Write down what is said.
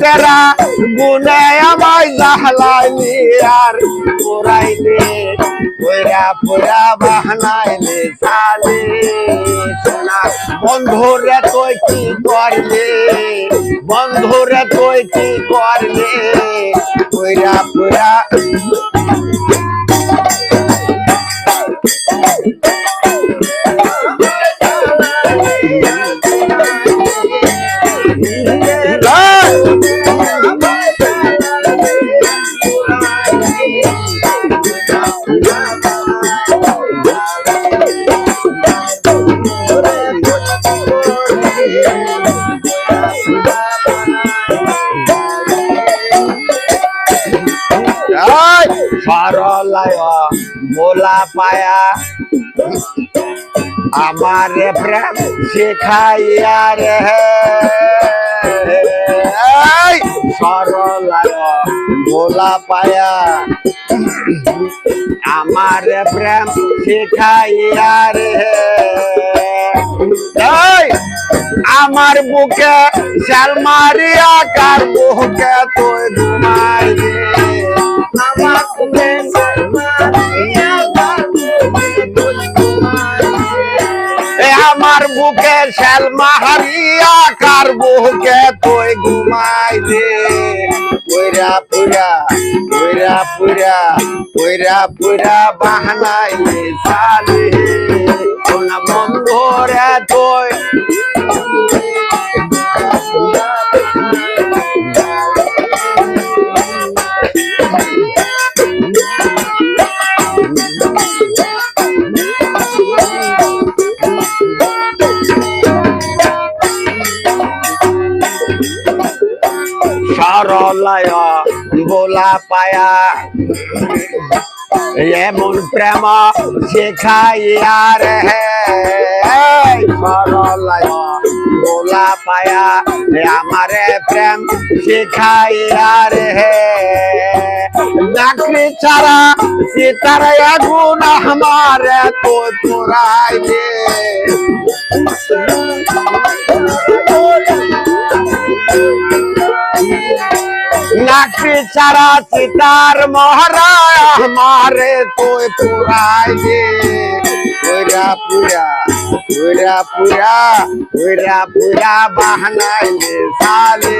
তেরা গুনে আমায় জাহলাইলি আর পুরাইলে পুরা পুরা বাহানাইলে সালে সোনা বন্ধুরে তুই কি করলে বন্ধুরে তুই কি করলে পুরা পুরা সরলায় মোলা পায়া আমারে প্রেম শেখাইয়া রে সরলায় মোলা পায়া আমারে প্রেম শেখাইয়া রে আমার বুকে শাল মারিয়া কার বুকে তুই ঘুমাই রে আমার বুকে শাল মারিয়া আমার বুকে শাল মারিয়া কার বুকে তুই ঘুমাই রে পুরা পুরা পুরা পুরা পুরা পুরা বাহানাইলে সালে কোনা বন্ধুরে তুই সরলায় বোলা পায়া এমন প্রেম শেখাইয়া রে সরলায় বোলা পায়া আমারে প্রেম শেখাইয়া রে চাকরি ছাড়া সীতার আগুন আমারে তো পুরাই দে নাকরি ছাড়া সীতার মহারা আমারে তুই পুরাই দে পুরা পুরা পুরা পুরা পুরা পুরা বাহানাইলে সালে